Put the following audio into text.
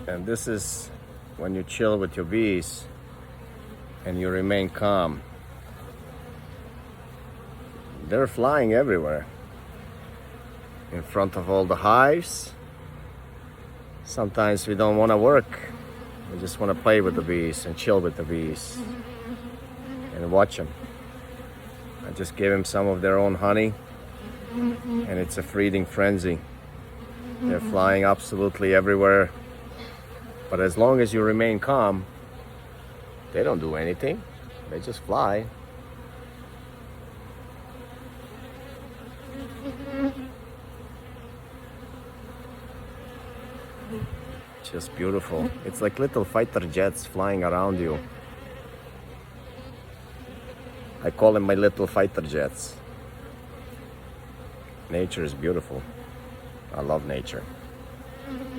And this is when you chill with your bees and you remain calm. They're flying everywhere. In front of all the hives. Sometimes we don't want to work. We just want to play with the bees and chill with the bees and watch them. I just gave them some of their own honey, and it's a feeding frenzy. They're flying absolutely everywhere. But as long as you remain calm, they don't do anything. They just fly. Just beautiful. It's like little fighter jets flying around you. I call them my little fighter jets. Nature is beautiful. I love nature.